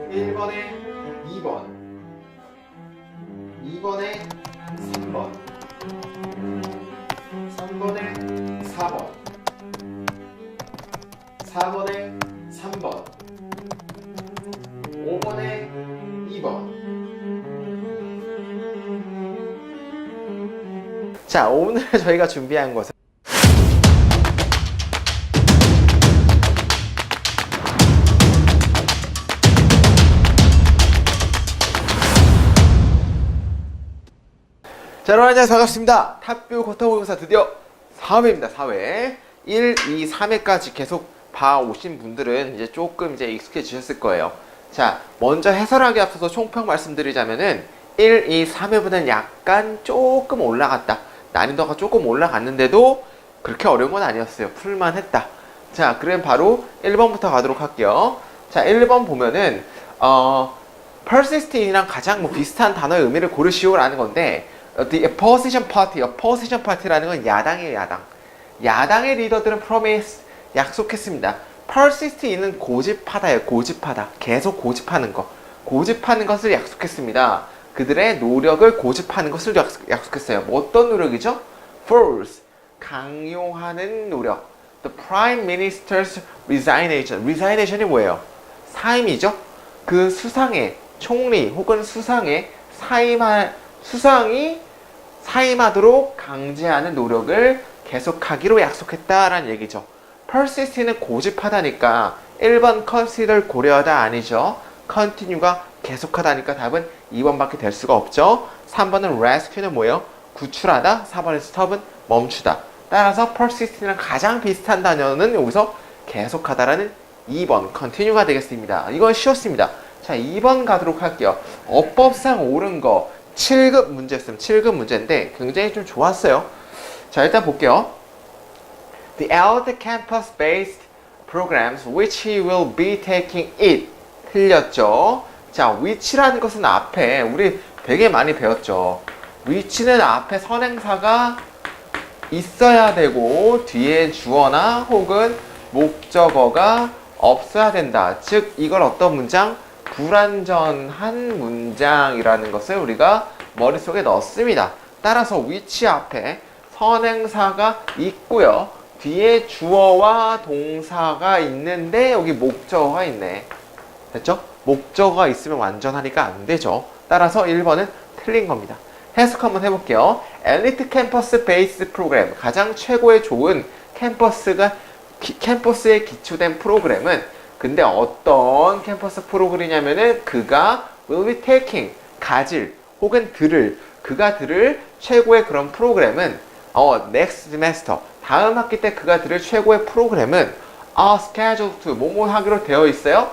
1번에 2번, 2번에 3번, 3번에 4번, 4번에 3번, 5번에 2번. 자, 오늘 저희가 준비한 것은 자, 여러분 안녕하세요. 반갑습니다. 탑뷰 고터모의고사 드디어 4회입니다. 4회 1, 2, 3회까지 계속 봐오신 분들은 이제 조금 이제 익숙해지셨을 거예요. 자, 먼저 해설하기 앞서서 총평 말씀드리자면은 1, 2, 3회보다는 약간 조금 올라갔다, 난이도가 조금 올라갔는데도 그렇게 어려운 건 아니었어요. 풀만 했다. 자, 그럼 바로 1번부터 가도록 할게요. 자, 1번 보면은 persistent이랑 가장 비슷한 단어의 의미를 고르시오라는 건데, The opposition party라는 건 야당이에요, 야당. 야당의 리더들은 promise, 약속했습니다. persistent은 고집하다예요, 고집하다. 계속 고집하는 거. 고집하는 것을 약속했습니다. 그들의 노력을 고집하는 것을 약속했어요. 뭐 어떤 노력이죠? Force, 강요하는 노력. The Prime Minister's resignation. resignation이 뭐예요? 사임이죠? 그 수상의, 총리 혹은 수상의 수상이 사임하도록 강제하는 노력을 계속하기로 약속했다라는 얘기죠. persist는 고집하다니까 1번 consider 고려하다 아니죠. continue가 계속하다니까 답은 2번밖에 될 수가 없죠. 3번은 rescue는 뭐예요? 구출하다. 4번은 stop은 멈추다. 따라서 persist랑 가장 비슷한 단어는 여기서 계속하다라는 2번 continue가 되겠습니다. 이건 쉬웠습니다. 자, 2번 가도록 할게요. 어법상 옳은 거 7급 문제였으면 7급 문제인데 굉장히 좀 좋았어요. 자, 일단 볼게요. The Elite campus-based programs which he will be taking it. 틀렸죠. 자, which라는 것은 앞에 우리 되게 많이 배웠죠. which는 앞에 선행사가 있어야 되고 뒤에 주어나 혹은 목적어가 없어야 된다. 즉 이걸 어떤 문장? 불완전한 문장이라는 것을 우리가 머릿속에 넣습니다. 따라서 which 앞에 선행사가 있고요. 뒤에 주어와 동사가 있는데 여기 목적어가 있네. 됐죠? 목적어가 있으면 완전하니까 안 되죠. 따라서 1번은 틀린 겁니다. 해석 한번 해볼게요. 엘리트 캠퍼스 베이스 프로그램, 가장 최고의 좋은 캠퍼스에 기초된 프로그램은 근데 어떤 캠퍼스 프로그램이냐면은 그가 will be taking, 가질 혹은 그가 들을 최고의 그런 프로그램은 next semester, 다음 학기 때 그가 들을 최고의 프로그램은 are scheduled to, 뭐뭐 하기로 되어 있어요.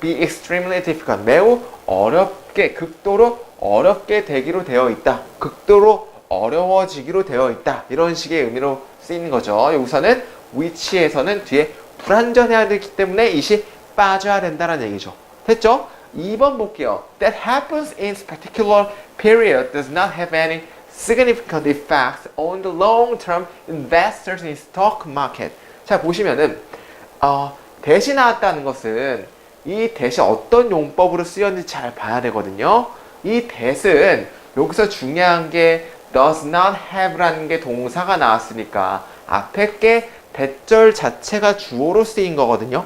be extremely difficult, 매우 어렵게, 극도로 어렵게 되기로 되어 있다. 극도로 어려워지기로 되어 있다. 이런 식의 의미로 쓰이는 거죠. 여기서는 which에서는 뒤에 불완전해야 되기 때문에 이시 빠져야 된다는 얘기죠. 됐죠? 2번 볼게요. That happens in particular period does not have any significant effects on the long-term investors in stock market. 자, 보시면은 대시 나왔다는 것은 이 대시 어떤 용법으로 쓰였는지 잘 봐야 되거든요. 이 that은 여기서 중요한 게 does not have라는 게 동사가 나왔으니까 앞에 게 대절 자체가 주어로 쓰인 거거든요.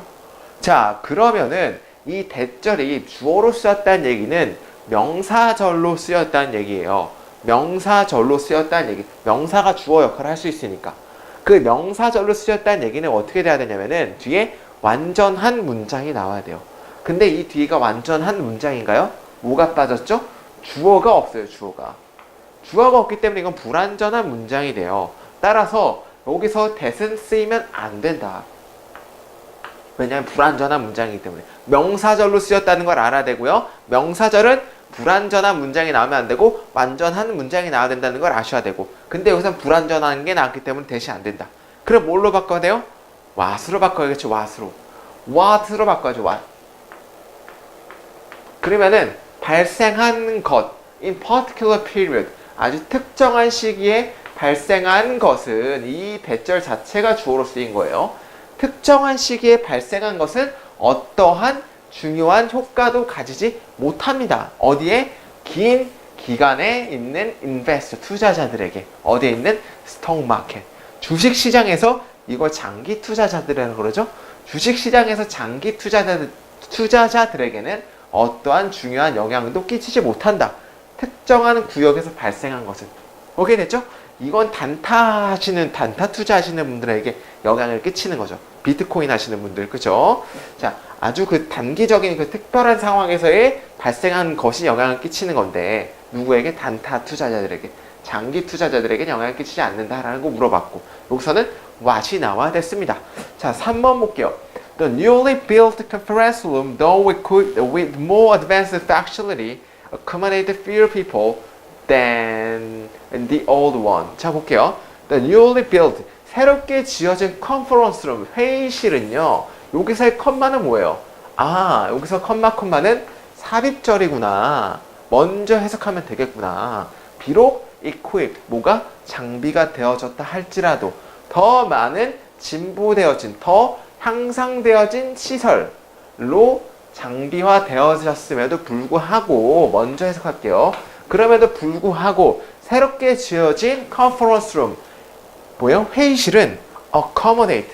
자, 그러면은 이 대절이 주어로 쓰였다는 얘기는 명사절로 쓰였다는 얘기예요. 명사절로 쓰였다는 얘기. 명사가 주어 역할을 할 수 있으니까. 그 명사절로 쓰였다는 얘기는 어떻게 돼야 되냐면은 뒤에 완전한 문장이 나와야 돼요. 근데 이 뒤가 완전한 문장인가요? 뭐가 빠졌죠? 주어가 없어요, 주어가. 주어가 없기 때문에 이건 불완전한 문장이 돼요. 따라서 여기서 that은 쓰이면 안 된다. 왜냐하면 불완전한 문장이기 때문에. 명사절로 쓰였다는 걸 알아야 되고요. 명사절은 불완전한 문장이 나오면 안 되고 완전한 문장이 나와야 된다는 걸 아셔야 되고. 근데 여기서 불완전한 게 나왔기 때문에 that이 안 된다. 그럼 뭘로 바꿔야 돼요? what으로 바꿔야겠죠. what으로 바꿔야죠. what. 그러면은 발생한 것 in particular period, 아주 특정한 시기에 발생한 것은 이 대절 자체가 주어로 쓰인 거예요. 특정한 시기에 발생한 것은 어떠한 중요한 효과도 가지지 못합니다. 어디에? 긴 기간에 있는 인베스터, 투자자들에게. 어디에 있는? 스톡 마켓. 주식 시장에서 이걸 장기 투자자들이라고 그러죠. 주식 시장에서 장기 투자자들에게는 어떠한 중요한 영향도 끼치지 못한다. 특정한 구역에서 발생한 것은. 오케이 됐죠? 이건 단타 투자하시는 분들에게 영향을 끼치는 거죠. 비트코인 하시는 분들, 그죠? 자, 아주 그 단기적인 그 특별한 상황에서의 발생한 것이 영향을 끼치는 건데, 누구에게? 단타 투자자들에게. 장기 투자자들에게 영향을 끼치지 않는다라는 거 물어봤고, 여기서는 what이 나와야 됐습니다. 자, 3번 볼게요. The newly built conference room, though equipped with more advanced facility, accommodate fewer people than the old one. 자, 볼게요. The newly built, 새롭게 지어진 컨퍼런스 룸, 회의실은요. 여기서의 컴마는 뭐예요? 아, 여기서 컴마는 삽입절이구나. 먼저 해석하면 되겠구나. 비록 equipped, 뭐가? 장비가 되어졌다 할지라도 더 많은 진보되어진, 더 향상되어진 시설로 장비화 되어졌음에도 불구하고, 먼저 해석할게요. 그럼에도 불구하고 새롭게 지어진 컨퍼런스 룸, 뭐예요? 회의실은 accommodate,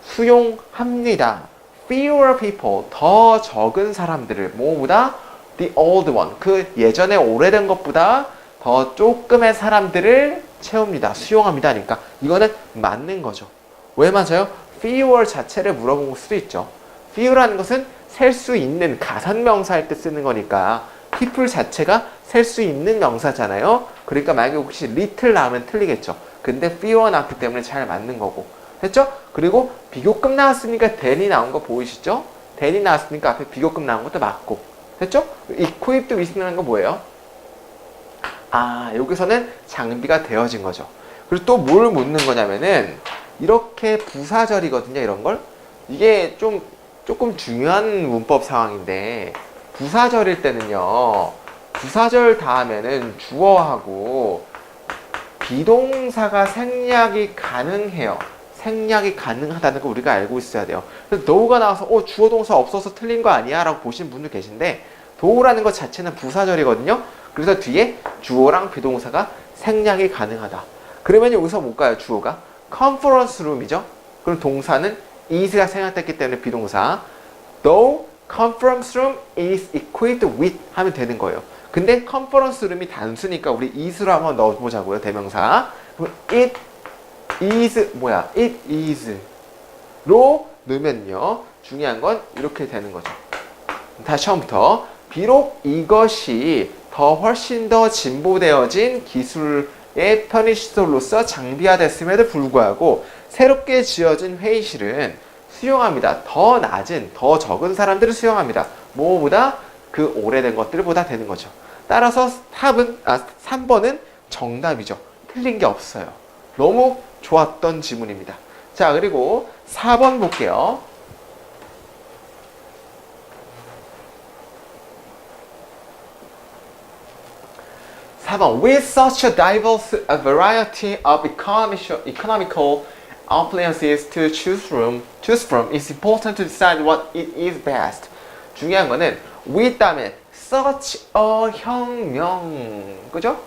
수용합니다. fewer people, 더 적은 사람들을, 뭐보다? the old one, 그 예전에 오래된 것보다 더 조금의 사람들을 채웁니다. 수용합니다. 그러니까 이거는 맞는 거죠. 왜 맞아요? fewer 자체를 물어본 수도 있죠. few라는 것은 셀 수 있는 가산명사할 때 쓰는 거니까 people 자체가 셀 수 있는 명사잖아요. 그러니까 만약에 혹시 little 나오면 틀리겠죠. 근데 fewer 나왔기 때문에 잘 맞는 거고. 됐죠? 그리고 비교급 나왔으니까 than이 나온 거 보이시죠? than이 나왔으니까 앞에 비교급 나온 것도 맞고. 됐죠? equipped with라는 거 뭐예요? 아, 여기서는 장비가 되어진 거죠. 그리고 또 뭘 묻는 거냐면은 이렇게 부사절이거든요. 이런 걸. 이게 조금 중요한 문법 상황인데, 부사절일 때는요, 부사절 다음에는 주어하고 비동사가 생략이 가능해요. 생략이 가능하다는 거 우리가 알고 있어야 돼요. 그래서 너우가 나와서 주어 동사 없어서 틀린 거 아니야? 라고 보신 분들 계신데, 도우라는 것 자체는 부사절이거든요. 그래서 뒤에 주어랑 비동사가 생략이 가능하다. 그러면 여기서 뭘까요? 주어가 컨퍼런스 룸이죠. 그럼 동사는 is가 생략됐기 때문에 비동사. Though conference room is equipped with 하면 되는 거예요. 근데 컨퍼런스 룸이 단수니까 우리 is로 한번 넣어보자고요. 대명사. 그럼 it is로 넣으면요. 중요한 건 이렇게 되는 거죠. 다시 처음부터. 비록 이것이 훨씬 더 진보되어진 기술의 편의시설로서 장비화됐음에도 불구하고 새롭게 지어진 회의실은 수용합니다. 더 낮은, 더 적은 사람들을 수용합니다. 뭐보다? 그 오래된 것들보다 되는 거죠. 따라서 3번은 정답이죠. 틀린 게 없어요. 너무 좋았던 지문입니다. 자, 그리고 4번 볼게요. 4번. With such a diverse variety of economical appliances to choose from, it's important to decide what it is best. 중요한 거는 with 다음에 such a 혁명, 그죠?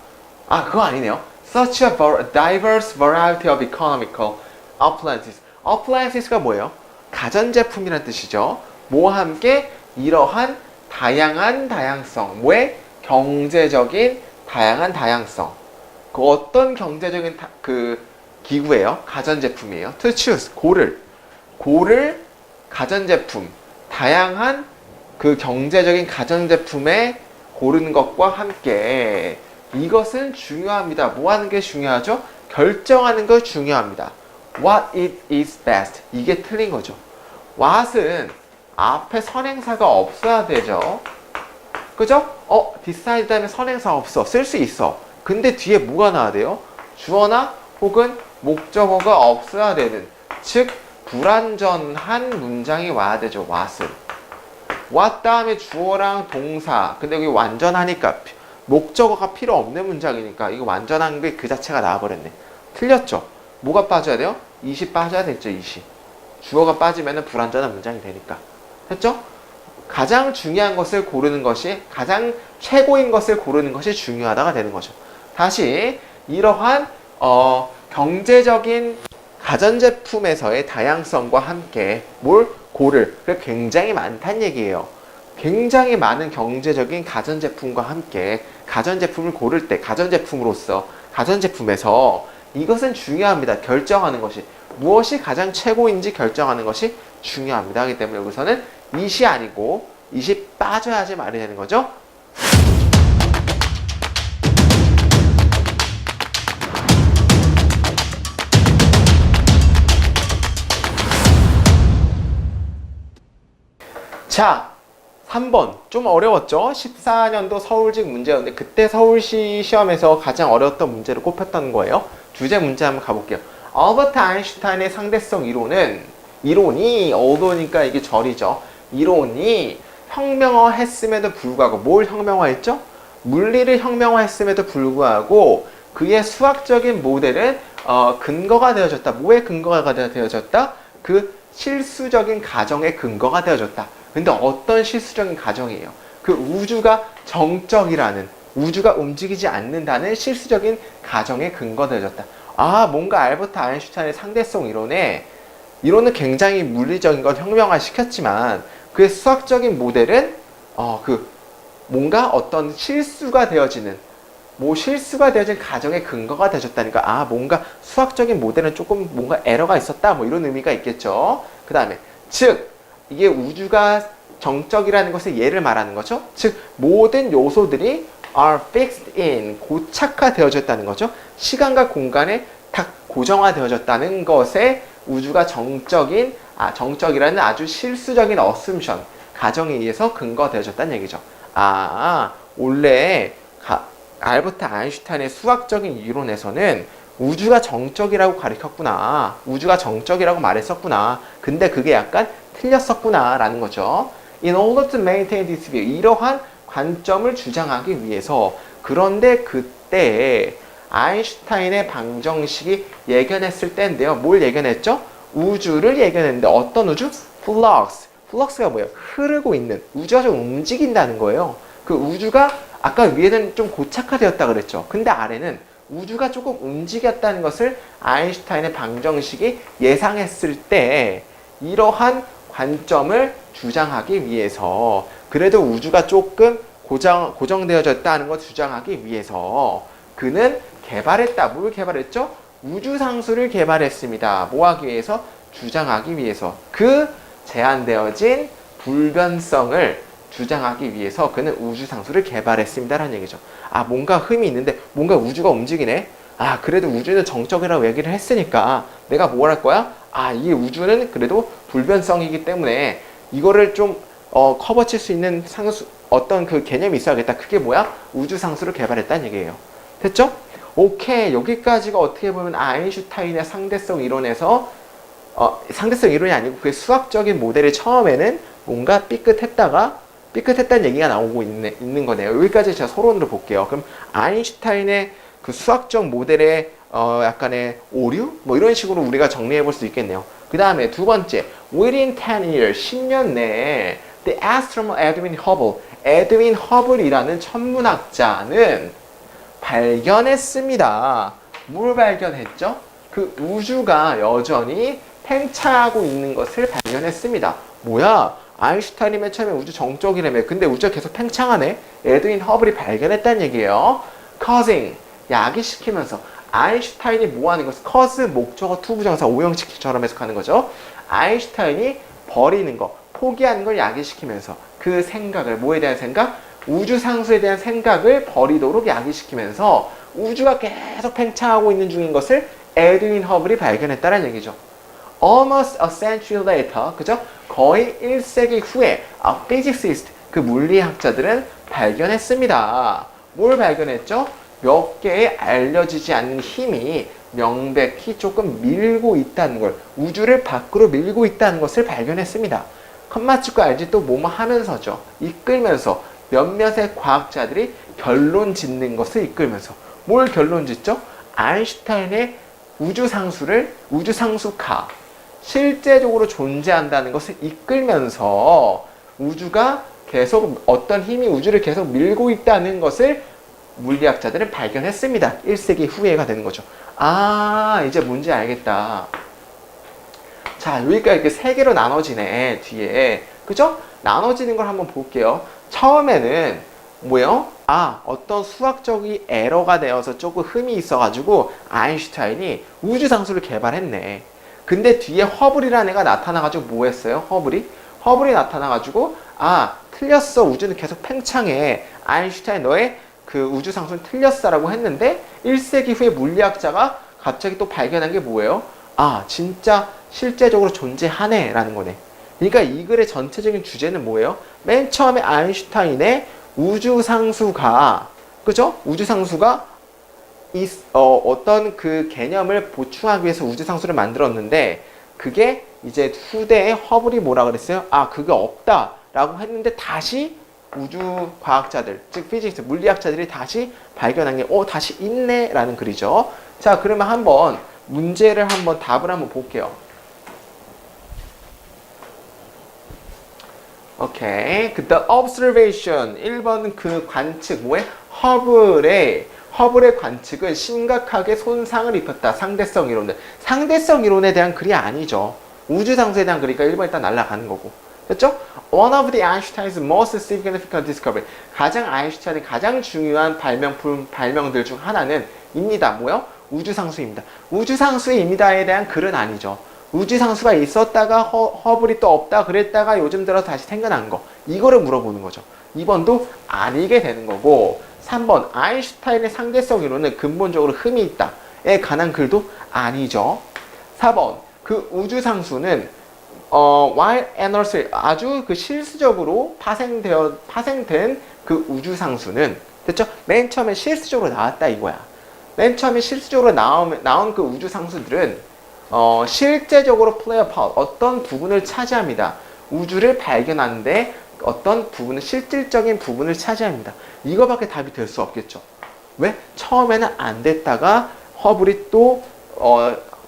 아, 그거 아니네요. Such a diverse variety of economical appliances. appliances가 뭐예요? 가전제품이란 뜻이죠. 뭐와 함께 이러한 다양한 다양성, 뭐의 경제적인 다양한 다양성. 그 어떤 경제적인 기구예요? 가전제품이에요. To choose, 고를 가전제품, 다양한 그 경제적인 가전제품에 고르는 것과 함께 이것은 중요합니다. 뭐 하는 게 중요하죠? 결정하는 거 중요합니다. What it is best. 이게 틀린 거죠. what은 앞에 선행사가 없어야 되죠. 그죠? decide 다음에 선행사 없어. 쓸 수 있어. 근데 뒤에 뭐가 나와야 돼요? 주어나 혹은 목적어가 없어야 되는, 즉 불완전한 문장이 와야 되죠. what은. what 다음에 주어랑 동사. 근데 여기 완전하니까 목적어가 필요 없는 문장이니까 이거 완전한 게 그 자체가 나와버렸네. 틀렸죠? 뭐가 빠져야 돼요? it이 빠져야 됐죠. it이. 주어가 빠지면 불완전한 문장이 되니까. 됐죠? 가장 중요한 것을 고르는 것이, 가장 최고인 것을 고르는 것이 중요하다가 되는 거죠. 다시 이러한 경제적인 가전제품에서의 다양성과 함께 뭘 고를, 굉장히 많다는 얘기예요. 굉장히 많은 경제적인 가전제품과 함께 가전제품을 고를 때, 가전제품으로서, 가전제품에서 이것은 중요합니다. 결정하는 것이, 무엇이 가장 최고인지 결정하는 것이 중요합니다. 하기 때문에 여기서는 it이 아니고 it이 빠져야지 말이 되는 거죠. 자, 3번 좀 어려웠죠? 14년도 서울직 문제였는데 그때 서울시 시험에서 가장 어려웠던 문제를 꼽혔던 거예요. 주제 문제 한번 가볼게요. 알버트 아인슈타인의 상대성 이론이 어도니까 이게 절이죠. 이론이 혁명화했음에도 불구하고, 뭘 혁명화했죠? 물리를 혁명화했음에도 불구하고 그의 수학적인 모델은 근거가 되어졌다. 뭐의 근거가 되어졌다? 그 실수적인 가정의 근거가 되어졌다. 근데 어떤 실수적인 가정이에요? 그 우주가 정적이라는, 우주가 움직이지 않는다는 실수적인 가정의 근거가 되어졌다. 아, 뭔가 알버트 아인슈타인의 상대성 이론은 굉장히 물리적인 걸 혁명화시켰지만 그의 수학적인 모델은 뭔가 어떤 실수가 되어진 가정의 근거가 되어졌다니까, 아, 뭔가 수학적인 모델은 조금 뭔가 에러가 있었다, 뭐 이런 의미가 있겠죠. 그 다음에 즉 이게 우주가 정적이라는 것의 예를 말하는 거죠. 즉 모든 요소들이 are fixed in, 고착화되어졌다는 거죠. 시간과 공간에 딱 고정화되어졌다는 것에 우주가 정적이라는 아주 실수적인 assumption, 가정에 의해서 근거되어졌다는 얘기죠. 아, 원래 알버트 아인슈타인의 수학적인 이론에서는 우주가 정적이라고 가르쳤구나, 우주가 정적이라고 말했었구나, 근데 그게 약간 틀렸었구나 라는 거죠. In order to maintain this view, 이러한 관점을 주장하기 위해서. 그런데 그때 아인슈타인의 방정식이 예견했을 때인데요. 뭘 예견했죠? 우주를 예견했는데 어떤 우주? 플럭스가 뭐예요? 흐르고 있는, 우주가 좀 움직인다는 거예요. 그 우주가 아까 위에는 좀 고착화되었다 그랬죠. 근데 아래는 우주가 조금 움직였다는 것을 아인슈타인의 방정식이 예상했을 때 이러한 관점을 주장하기 위해서, 그래도 우주가 조금 고정되어졌다는 걸 주장하기 위해서 그는 개발했다. 뭘 개발했죠? 우주상수를 개발했습니다. 뭐 하기 위해서? 주장하기 위해서. 그 제한되어진 불변성을 주장하기 위해서 그는 우주상수를 개발했습니다라는 얘기죠. 아, 뭔가 흠이 있는데 뭔가 우주가 움직이네. 아, 그래도 우주는 정적이라고 얘기를 했으니까 내가 뭘 할 거야? 아, 이 우주는 그래도 불변성이기 때문에 이거를 좀 커버칠 수 있는 상수, 어떤 그 개념이 있어야겠다. 그게 뭐야? 우주상수를 개발했다는 얘기예요. 됐죠? 오케이. 여기까지가 어떻게 보면 아인슈타인의 상대성 이론에서 상대성 이론이 아니고 그의 수학적인 모델이 처음에는 뭔가 삐끗했다는 얘기가 나오고 있는 거네요. 여기까지 제가 서론으로 볼게요. 그럼 아인슈타인의 그 수학적 모델의 약간의 오류? 뭐 이런 식으로 우리가 정리해 볼 수 있겠네요. 그 다음에 두 번째, within 10 years, 10년 내에 the astronomer 에드윈 허블이라는 천문학자는 발견했습니다. 뭘 발견했죠? 그 우주가 여전히 팽창하고 있는 것을 발견했습니다. 뭐야? 아인슈타인이 맨 처음에 우주 정적이라며. 근데 우주가 계속 팽창하네? 에드윈 허블이 발견했다는 얘기예요. causing, 야기시키면서. 아인슈타인이 뭐 하는 것을? cause, 목적어, 투부정사, 오형식처럼 해석하는 거죠. 아인슈타인이 버리는 거, 포기하는 걸 야기시키면서 그 생각을, 뭐에 대한 생각? 우주상수에 대한 생각을 버리도록 야기시키면서 우주가 계속 팽창하고 있는 중인 것을 에드윈 허블이 발견했다는 얘기죠. Almost a century later, 그죠? 거의 1세기 후에 a physicist, 그 물리학자들은 발견했습니다. 뭘 발견했죠? 몇 개의 알려지지 않는 힘이 명백히 조금 밀고 있다는 걸, 우주를 밖으로 밀고 있다는 것을 발견했습니다. 컴마치고 알지? 또 뭐뭐 하면서죠. 이끌면서 몇몇의 과학자들이 결론 짓는 것을 이끌면서. 뭘 결론 짓죠? 아인슈타인의 우주상수카, 실제적으로 존재한다는 것을 이끌면서 우주가 계속 어떤 힘이 우주를 계속 밀고 있다는 것을 물리학자들은 발견했습니다. 1세기 후에가 되는 거죠. 아, 이제 뭔지 알겠다. 자, 여기가 이렇게 세 개로 나눠지네, 뒤에. 그죠? 나눠지는 걸 한번 볼게요. 처음에는 뭐예요? 아, 어떤 수학적인 에러가 되어서 조금 흠이 있어가지고 아인슈타인이 우주상수를 개발했네. 근데 뒤에 허블이라는 애가 나타나가지고 뭐 했어요? 허블이 나타나가지고 아, 틀렸어. 우주는 계속 팽창해. 아인슈타인 너의 그 우주상수는 틀렸어라고 했는데 1세기 후에 물리학자가 갑자기 또 발견한 게 뭐예요? 아, 진짜 실제적으로 존재하네 라는 거네. 그러니까 이 글의 전체적인 주제는 뭐예요? 맨 처음에 아인슈타인의 우주상수가, 그죠? 우주상수가 어떤 그 개념을 보충하기 위해서 우주상수를 만들었는데 그게 이제 후대에 허블이 뭐라 그랬어요? 아, 그게 없다 라고 했는데 다시 우주과학자들, 즉 피직스, 물리학자들이 다시 발견한 게 다시 있네 라는 글이죠. 자, 그러면 한번 문제를 한번 답을 한번 볼게요. 오케이. The observation. 1번 그 관측. 뭐에? 허블의 관측은 심각하게 손상을 입혔다. 상대성 이론은. 상대성 이론에 대한 글이 아니죠. 우주상수에 대한 글이니까 1번 일단 날아가는 거고. 됐죠? One of the Einstein's most significant discovery. 아인슈타인의 가장 중요한 발명들 중 하나는 입니다. 뭐요? 우주상수입니다. 우주상수입니다에 대한 글은 아니죠. 우주상수가 있었다가 허블이 또 없다 그랬다가 요즘 들어 다시 생겨난 거. 이거를 물어보는 거죠. 2번도 아니게 되는 거고 3번 아인슈타인의 상대성 이론은 근본적으로 흠이 있다에 관한 글도 아니죠. 4번 그 우주상수는 while energy 아주 그 실수적으로 파생된 그 우주상수는 됐죠? 맨 처음에 실수적으로 나왔다 이거야. 맨 처음에 실수적으로 나온 그 우주상수들은 실제적으로 play a part, 어떤 부분을 차지합니다. 우주를 발견하는데 어떤 부분은 실질적인 부분을 차지합니다. 이거밖에 답이 될 수 없겠죠. 왜? 처음에는 안 됐다가 허블이 또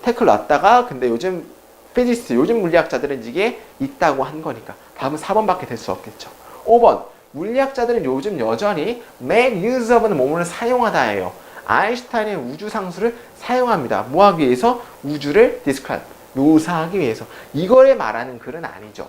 태클 놨다가 근데 요즘 피지스트, 요즘 물리학자들은 이게 있다고 한 거니까 답은 4번밖에 될 수 없겠죠. 5번 물리학자들은 요즘 여전히 make use of는 뭐뭐를 사용하다예요. 아인슈타인의 우주상수를 사용합니다. 뭐 하기 위해서? 우주를 describe, 묘사하기 위해서. 이거를 말하는 글은 아니죠.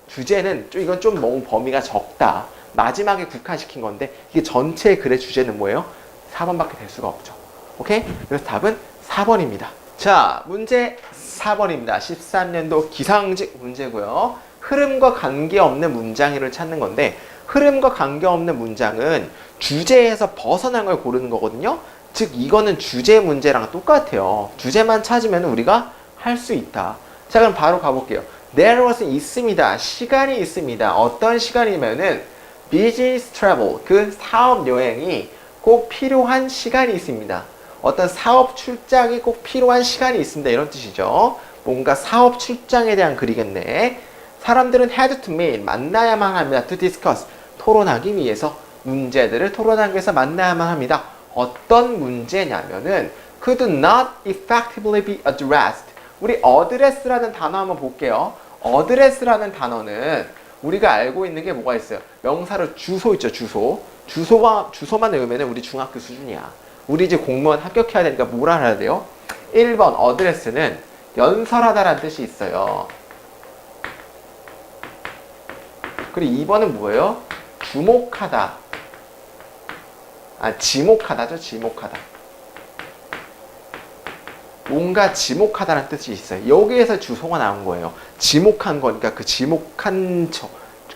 주제는 이건 좀 너무 범위가 적다. 마지막에 국한시킨 건데 이게 전체 글의 주제는 뭐예요? 4번밖에 될 수가 없죠. 오케이? 그래서 답은 4번입니다. 자, 문제 4번입니다. 13년도 기상직 문제고요. 흐름과 관계없는 문장을 찾는 건데 흐름과 관계없는 문장은 주제에서 벗어난 걸 고르는 거거든요. 즉 이거는 주제 문제랑 똑같아요. 주제만 찾으면 우리가 할 수 있다. 자, 그럼 바로 가볼게요. There was 있습니다. 시간이 있습니다. 어떤 시간이면은 business travel, 그 사업 여행이 꼭 필요한 시간이 있습니다. 어떤 사업 출장이 꼭 필요한 시간이 있습니다. 이런 뜻이죠. 뭔가 사업 출장에 대한 글이겠네. 사람들은 had to meet, 만나야만 합니다. to discuss, 토론하기 위해서, 문제들을 토론하기 위해서 만나야만 합니다. 어떤 문제냐면은 could not effectively be addressed. 우리 address라는 단어 한번 볼게요. address라는 단어는 우리가 알고 있는 게 뭐가 있어요? 명사로 주소 있죠, 주소. 주소만 외우면 우리 중학교 수준이야. 우리 이제 공무원 합격해야 되니까 뭘 알아야 돼요? 1번 address는 연설하다라는 뜻이 있어요. 그리고 2번은 뭐예요? 주목하다. 지목하다죠, 지목하다. 뭔가 지목하다라는 뜻이 있어요. 여기에서 주소가 나온 거예요. 지목한 거니까 그 지목한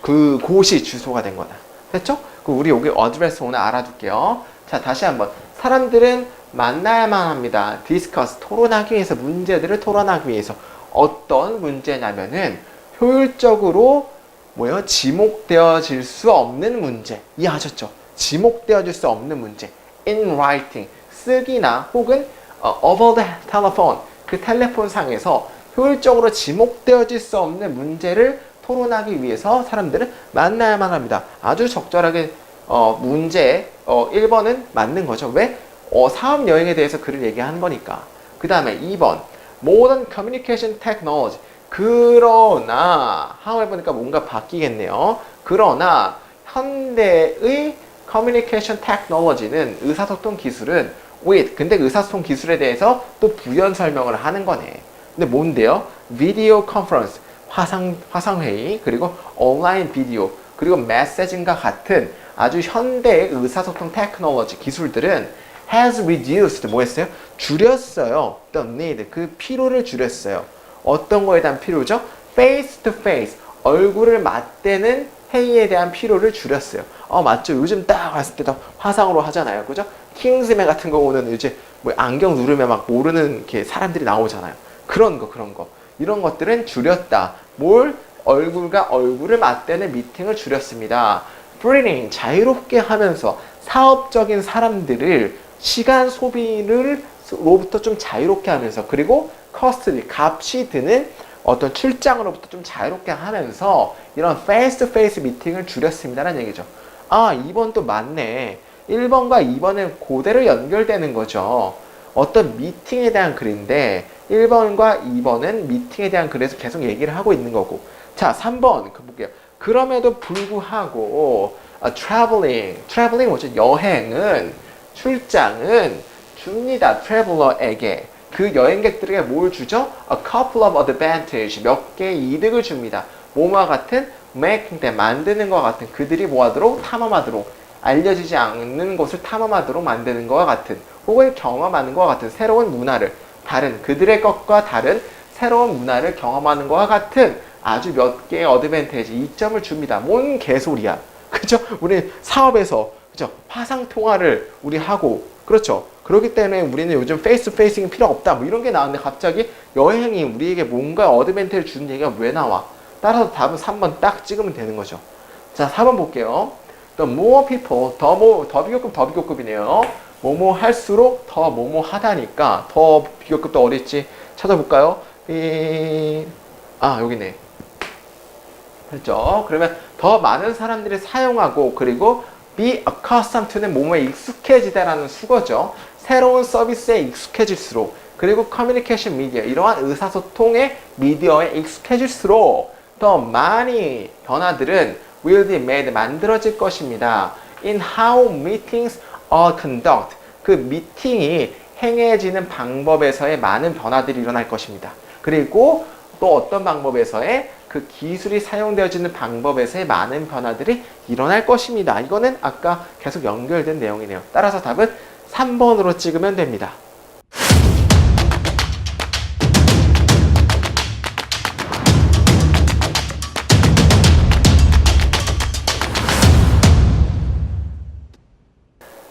그 곳이 주소가 된 거다. 됐죠? 우리 여기 address 오늘 알아둘게요. 자, 다시 한번. 사람들은 만나야만 합니다. discuss, 토론하기 위해서, 문제들을 토론하기 위해서. 어떤 문제냐면은 효율적으로 뭐예요? 지목되어질 수 없는 문제. 이해하셨죠? 지목되어질 수 없는 문제. in writing, 쓰기나 혹은 over the telephone, 그 텔레폰 상에서 효율적으로 지목되어질 수 없는 문제를 토론하기 위해서 사람들은 만나야만 합니다. 아주 적절하게 문제 1번은 맞는 거죠. 왜? 사업 여행에 대해서 글을 얘기하는 거니까. 그 다음에 2번 modern communication technology. 그러나 하고 보니까 뭔가 바뀌겠네요. 그러나 현대의 communication technology는 의사소통 기술은 with 근데 의사소통 기술에 대해서 또 부연 설명을 하는 거네. 근데 뭔데요? 비디오 컨퍼런스 화상회의 그리고 온라인 비디오 그리고 메시지인과 같은 아주 현대의 의사소통 테크놀로지 기술들은 has reduced 뭐 했어요? 줄였어요. the need 그 필요를 줄였어요. 어떤 거에 대한 필요죠? face to face 얼굴을 맞대는 회의에 대한 필요를 줄였어요. 맞죠. 요즘 딱 왔을 때 다 화상으로 하잖아요. 그죠? 킹스맨 같은 경우는 이제 뭐 안경 누르면 막 모르는 이렇게 사람들이 나오잖아요. 그런 거. 이런 것들은 줄였다. 뭘? 얼굴과 얼굴을 맞대는 미팅을 줄였습니다. freeing 자유롭게 하면서 사업적인 사람들을 시간 소비를 로부터 좀 자유롭게 하면서 그리고 costly 값이 드는 어떤 출장으로부터 좀 자유롭게 하면서 이런 face to face 미팅을 줄였습니다라는 얘기죠. 2번 또 맞네. 1번과 2번은 그대로 연결되는 거죠. 어떤 미팅에 대한 글인데 1번과 2번은 미팅에 대한 글에서 계속 얘기를 하고 있는 거고. 자, 3번 볼게요. 그럼에도 불구하고 traveling 뭐죠? 여행은 출장은 줍니다. traveler에게 그 여행객들에게 뭘 주죠? A couple of advantage 몇 개의 이득을 줍니다. 뭐와 같은 making 때 만드는 것과 같은 그들이 뭐하도록 탐험하도록 알려지지 않는 것을 탐험하도록 만드는 것과 같은 혹은 경험하는 것과 같은 새로운 문화를 다른 그들의 것과 다른 새로운 문화를 경험하는 것과 같은 아주 몇 개의 어드밴테이지 이점을 줍니다. 뭔 개소리야. 그죠? 우리 사업에서 그죠? 화상 통화를 우리 하고 그렇죠? 그렇기 때문에 우리는 요즘 페이스 투 페이스ing 필요 없다. 뭐 이런 게 나왔는데 갑자기 여행이 우리에게 뭔가 어드밴테이지를 주는 얘기가 왜 나와? 따라서 답은 3번 딱 찍으면 되는 거죠. 자, 4번 볼게요. The more people, 더 비교급, 더 비교급이네요. 뭐뭐 할수록 더 뭐뭐 하다니까 더 비교급도 어디 있지? 찾아볼까요? 여기네. 됐죠? 그러면 더 많은 사람들이 사용하고 그리고 be accustomed to는 뭐뭐에 익숙해지다라는 수거죠. 새로운 서비스에 익숙해질수록 그리고 커뮤니케이션 미디어 이러한 의사소통의 미디어에 익숙해질수록 더 많이 변화들은 will be made 만들어질 것입니다. In how meetings are conducted 그 미팅이 행해지는 방법에서의 많은 변화들이 일어날 것입니다. 그리고 또 어떤 방법에서의 그 기술이 사용되어지는 방법에서의 많은 변화들이 일어날 것입니다. 이거는 아까 계속 연결된 내용이네요. 따라서 답은 3번으로 찍으면 됩니다.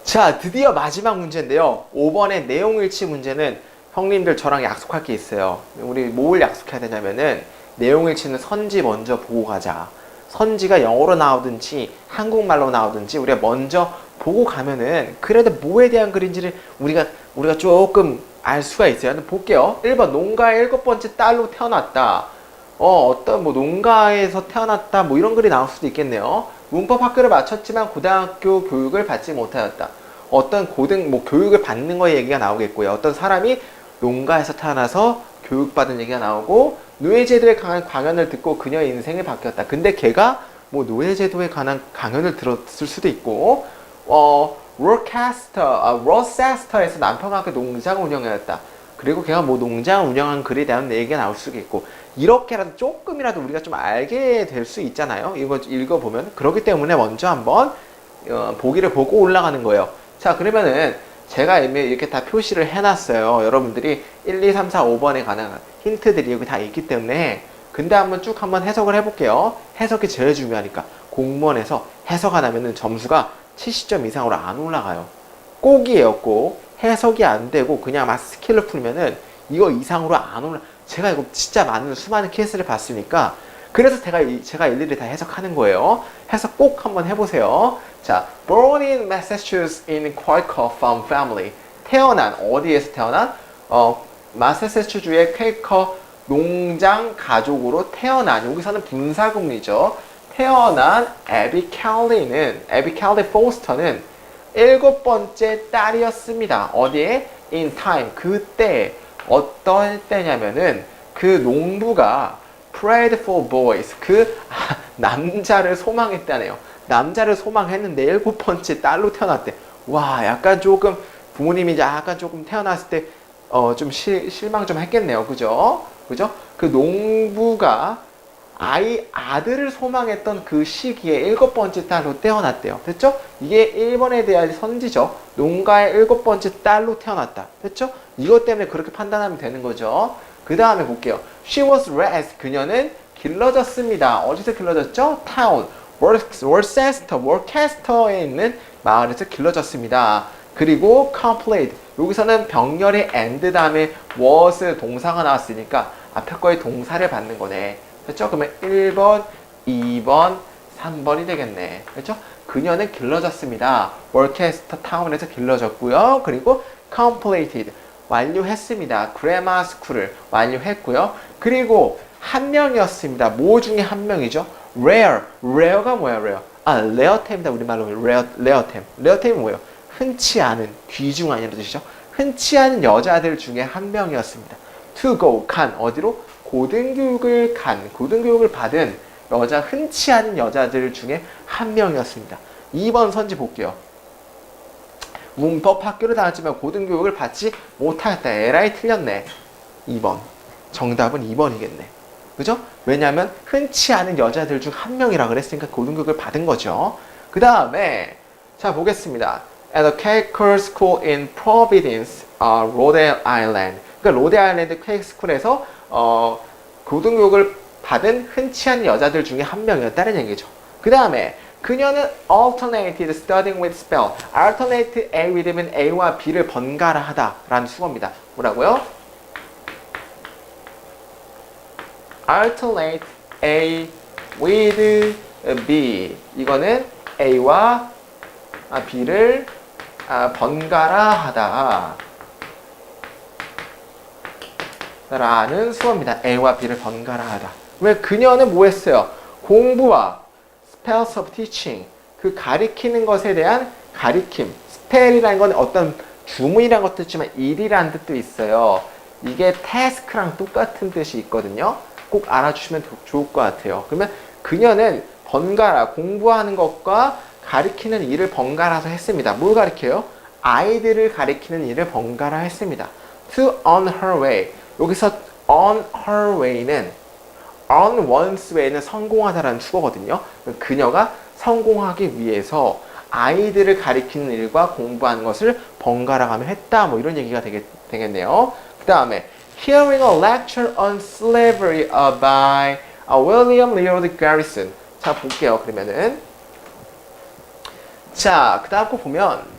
자, 드디어 마지막 문제인데요. 5번의 내용일치 문제는 형님들 저랑 약속할 게 있어요. 우리 뭘 약속해야 되냐면은 내용일치는 선지 먼저 보고 가자. 선지가 영어로 나오든지 한국말로 나오든지 우리가 먼저 보고 가면은 그래도 뭐에 대한 글인지를 우리가 조금 알 수가 있어요. 볼게요. 1번 농가의 7번째 딸로 태어났다. 어떤 뭐 농가에서 태어났다 뭐 이런 글이 나올 수도 있겠네요. 문법 학교를 마쳤지만 고등학교 교육을 받지 못하였다. 어떤 교육을 받는 거에 얘기가 나오겠고요. 어떤 사람이 농가에서 태어나서 교육받은 얘기가 나오고 노예제도에 관한 강연을 듣고 그녀의 인생이 바뀌었다. 근데 걔가 뭐 노예제도에 관한 강연을 들었을 수도 있고 로체스터에서 남편과 농장을 운영하였다. 그리고 걔가 뭐 농장을 운영한 글에 대한 얘기가 나올 수도 있고 이렇게라도 조금이라도 우리가 좀 알게 될 수 있잖아요. 이거 읽어보면. 그렇기 때문에 먼저 한번 보기를 보고 올라가는 거예요. 자, 그러면은 제가 이미 이렇게 다 표시를 해놨어요. 여러분들이 1, 2, 3, 4, 5번에 관한 힌트들이 여기 다 있기 때문에 근데 한번 쭉 한번 해석을 해볼게요. 해석이 제일 중요하니까. 공무원에서 해석 안 하면은 점수가 70점 이상으로 안 올라가요. 꼭이에요, 꼭. 해석이 안 되고 그냥 막 스킬로 풀면은 이거 이상으로 안 올라. 제가 이거 진짜 많은 수많은 케이스를 봤으니까 그래서 제가 일일이 다 해석하는 거예요. 해석 꼭 한번 해보세요. 자, born in Massachusetts in Quaker farm family. 태어난 어디에서 태어난? 마사추세츠주의 퀘이커 농장 가족으로 태어난 여기서는 분사구문이죠. 태어난 에비 캘리 포스터는 7번째 딸이었습니다. 어디에? In time 그때 어떤 때냐면은 그 농부가 prayed for boys, 남자를 소망했다네요. 남자를 소망했는데 7번째 딸로 태어났대. 와, 약간 조금 부모님이 약간 조금 태어났을 때 좀 실망 좀 했겠네요. 그죠? 그죠? 그 농부가 아들을 소망했던 그 시기에 7번째 딸로 태어났대요. 됐죠? 이게 1번에 대한 선지죠. 농가의 7번째 딸로 태어났다. 됐죠? 이것 때문에 그렇게 판단하면 되는 거죠. 그 다음에 볼게요. She was raised. 그녀는 길러졌습니다. 어디서 길러졌죠? Town. 월체스터에 있는 마을에서 길러졌습니다. 그리고 complete. 여기서는 병렬의 and 다음에 was 동사가 나왔으니까 앞에 거의 동사를 받는 거네. 그렇죠? 그러면 1번, 2번, 3번이 되겠네. 그렇죠? 그녀는 길러졌습니다. 월체스터 타운에서 길러졌고요. 그리고 completed. 완료했습니다. grammar school을 완료했고요. 그리고 한 명이었습니다. 뭐 중에 한 명이죠? rare가 뭐야, rare? 레어템이다. 우리말로 레어템. 레어템이 뭐예요? 흔치 않은, 귀중 아니라는 뜻이죠. 흔치 않은 여자들 중에 한 명이었습니다. to go, 간, 어디로? 고등교육을 받은 흔치 않은 여자들 중에 한 명이었습니다. 2번 선지 볼게요. 문법 학교를 다녔지만 고등교육을 받지 못하였다. 에라이 틀렸네. 2번. 정답은 2번이겠네. 그죠? 왜냐하면 흔치 않은 여자들 중 한 명이라 그랬으니까 고등교육을 받은 거죠. 그 다음에 자 보겠습니다. At a Quaker school in Providence, Rhode Island. 그러니까 로데 아일랜드 퀘이크 스쿨에서 고등교육을 받은 흔치 않은 여자들 중에 한 명이었다는 얘기죠. 그 다음에 그녀는 alternated studying with spell. alternate A with면 A와 B를 번갈아 하다 라는 수어입니다. 뭐라고요? alternate A with B. 이거는 A와 B를 번갈아 하다 라는 수어입니다. A와 B를 번갈아 하다. 왜? 그녀는 뭐 했어요? 공부와 spells of teaching, 그 가리키는 것에 대한 가리킴. spell이라는 건 어떤 주문이라는 것도 있지만 일이라는 뜻도 있어요. 이게 task랑 똑같은 뜻이 있거든요. 꼭 알아주시면 좋을 것 같아요. 그러면 그녀는 번갈아, 공부하는 것과 가리키는 일을 번갈아서 했습니다. 뭘 가리켜요? 아이들을 가리키는 일을 번갈아 했습니다. to on her way. 여기서 on her way는 on one's way는 성공하다라는 주어거든요. 그녀가 성공하기 위해서 아이들을 가리키는 일과 공부하는 것을 번갈아가며 했다. 뭐 이런 얘기가 되겠네요. 그 다음에 hearing a lecture on slavery by William Lloyd Garrison. 자 볼게요. 그러면은 자 그 다음 거 보면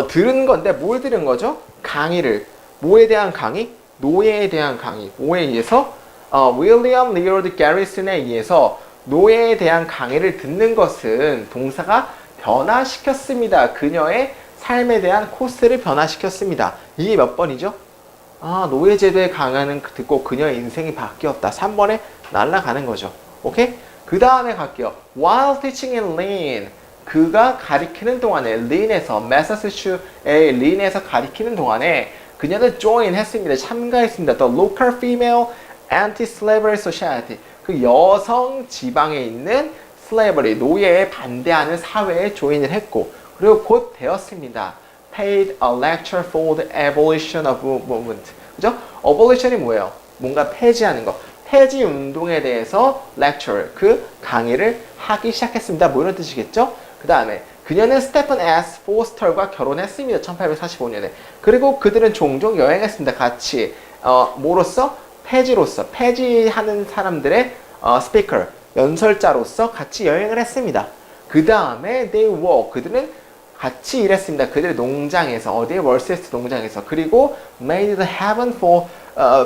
들은 건데 뭘 들은 거죠? 강의를. 뭐에 대한 강의? 노예에 대한 강의. 뭐에 의해서? 윌리엄 리오드 게리슨에 의해서 노예에 대한 강의를 듣는 것은 동사가 변화시켰습니다. 그녀의 삶에 대한 코스를 변화시켰습니다. 이게 몇 번이죠? 노예제도의 강의는 듣고 그녀의 인생이 바뀌었다. 3번에 날아가는 거죠. 오케이? 그 다음에 갈게요. While teaching in Lynn. 그가 가리키는 동안에 린에서 매사추세츠의 린에서 가리키는 동안에 그녀는 join 했습니다. 참가했습니다. The local female anti-slavery society. 그 여성 지방에 있는 slavery 노예에 반대하는 사회에 조인을 했고 그리고 곧 되었습니다. Paid a lecture for the abolition of movement. 그죠? abolition이 뭐예요? 뭔가 폐지하는 거. 폐지 운동에 대해서 lecture 그 강의를 하기 시작했습니다. 뭐 이런 뜻이겠죠? 그 다음에 그녀는 스테픈 S. 포스터와 결혼했습니다. 1845년에. 그리고 그들은 종종 여행했습니다. 같이 뭐로서? 폐지로서 폐지하는 사람들의 스피커 연설자로서 같이 여행을 했습니다. 그 다음에 they work 그들은 같이 일했습니다. 그들의 농장에서 어디에? 월세스트 농장에서. 그리고 made the heaven for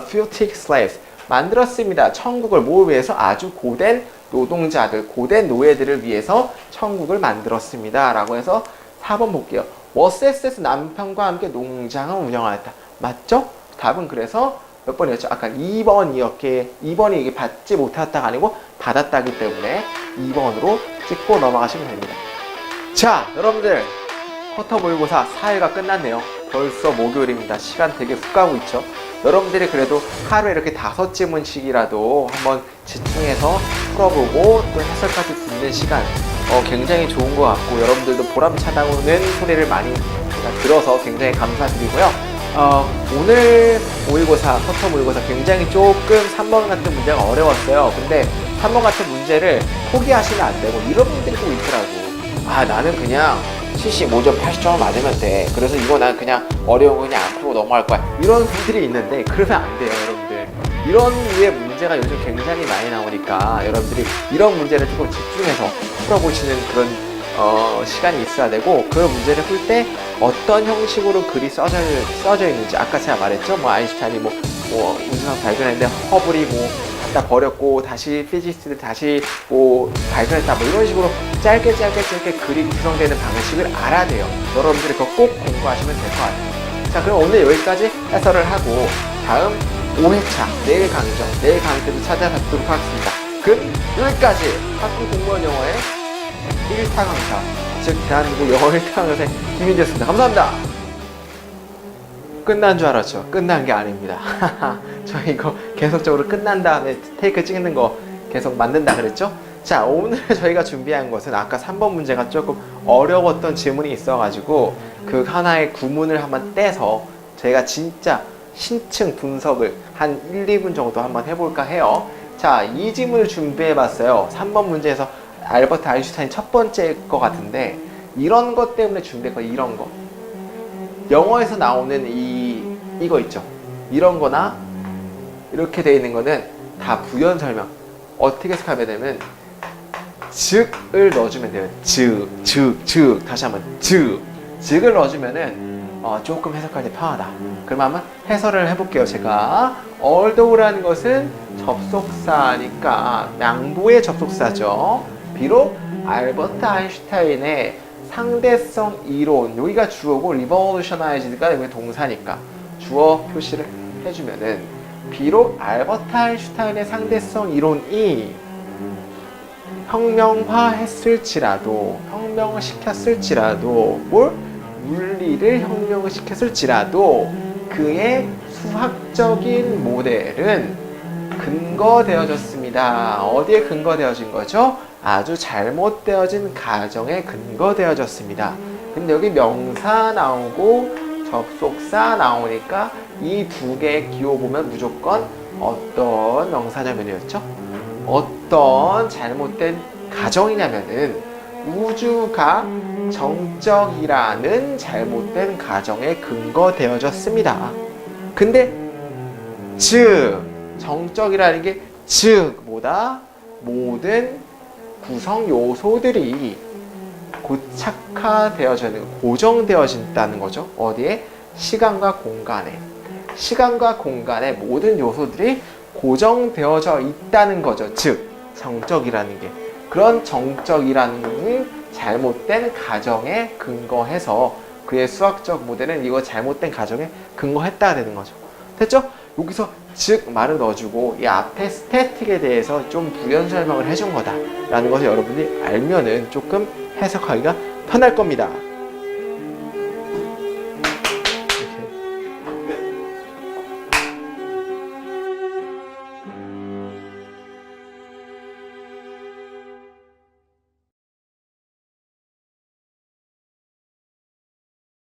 fugitive slaves 만들었습니다. 천국을 뭐 위해서? 아주 고된 노동자들, 고된 노예들을 위해서 천국을 만들었습니다. 라고 해서 4번 볼게요. 워세스에서 남편과 함께 농장을 운영하였다. 맞죠? 답은 그래서 몇 번이었죠? 아까 2번이 이게 받지 못했다가 아니고 받았다기 때문에 2번으로 찍고 넘어가시면 됩니다. 자, 여러분들 쿼터 모의고사 4회가 끝났네요. 벌써 목요일입니다. 시간 되게 훅 가고 있죠. 여러분들이 그래도 하루에 이렇게 5지문씩이라도 한번 집중해서 풀어보고 또 해설까지 듣는 시간 굉장히 좋은 것 같고, 여러분들도 보람차다는 소리를 많이 제가 들어서 굉장히 감사드리고요. 오늘 모의고사, 커터 모의고사 굉장히 조금 3번 같은 문제가 어려웠어요. 근데 3번 같은 문제를 포기하시면 안 되고, 이런 분들이 또 있더라고. 나는 그냥 75점, 80점을 맞으면 돼. 그래서 이거 난 그냥 어려운 거 그냥 안 풀고 넘어갈 거야. 이런 분들이 있는데 그러면 안 돼요, 여러분들. 이런 류의 문제가 요즘 굉장히 많이 나오니까 여러분들이 이런 문제를 조금 집중해서 풀어보시는 그런 시간이 있어야 되고, 그런 문제를 풀 때 어떤 형식으로 글이 써져 있는지, 아까 제가 말했죠. 아인슈타인이 우주선 발견했는데 허블이 갖다 버렸고 다시 피지스트들 다시 발견했다, 이런 식으로 짧게 글이 구성되는 방식을 알아야 돼요. 여러분들이 그거 꼭 공부하시면 될 것 같아요. 자, 그럼 오늘 여기까지 해설을 하고 다음 5회차 내일 강의 때도 찾아뵙도록 하겠습니다. 그럼 여기까지 학부 공무원 영어의 1타 강사, 즉 대한민국 영어 1타 강사의 김민재였습니다. 감사합니다. 끝난 줄 알았죠? 끝난 게 아닙니다. 저 이거 계속적으로 끝난 다음에 테이크 찍는 거 계속 만든다 그랬죠? 자, 오늘 저희가 준비한 것은 아까 3번 문제가 조금 어려웠던 질문이 있어가지고 그 하나의 구문을 한번 떼서 저희가 진짜 신층 분석을 한 1, 2분 정도 한번 해볼까 해요. 자, 이 질문을 준비해봤어요. 3번 문제에서 알버트 아인슈타인 첫 번째 거 같은데, 이런 것 때문에 준비했거든요. 이런 거. 영어에서 나오는 이거 있죠. 이런 거나 이렇게 돼 있는 거는 다 부연 설명. 어떻게 해석하면 되면 즉을 넣어주면 돼요. 즉. 다시 한번 즉을 넣어주면은 조금 해석하기 편하다. 그럼 한번 해설을 해볼게요. 제가 although라는 것은 접속사니까 양보의 접속사죠. 비록 알버트 아인슈타인의 상대성 이론, 여기가 주어고 revolutionized가 여기 동사니까 주어 표시를 해주면은, 비록 알버트 아인슈타인의 상대성 이론이 혁명을 시켰을지라도 물리를 혁명을 시켰을지라도 그의 수학적인 모델은 근거되어졌습니다. 어디에 근거되어진 거죠? 아주 잘못되어진 가정에 근거되어졌습니다. 근데 여기 명사 나오고 접속사 나오니까 이 두 개의 기호 보면 무조건 어떤 명사냐면이었죠? 어떤 잘못된 가정이냐면은 우주가 정적이라는 잘못된 가정에 근거되어졌습니다. 근데 정적이라는 게 뭐다? 모든 구성 요소들이 고정되어진다는 거죠. 어디에? 시간과 공간에 모든 요소들이 고정되어져 있다는 거죠. 즉, 정적이라는 게. 그런 정적이라는 잘못된 가정에 근거해서 그의 수학적 모델은 이거 잘못된 가정에 근거했다가 되는 거죠. 됐죠? 여기서 즉 말을 넣어주고 이 앞에 스태틱에 대해서 좀 부연 설명을 해준 거다 라는 것을 여러분이 알면은 조금 해석하기가 편할 겁니다.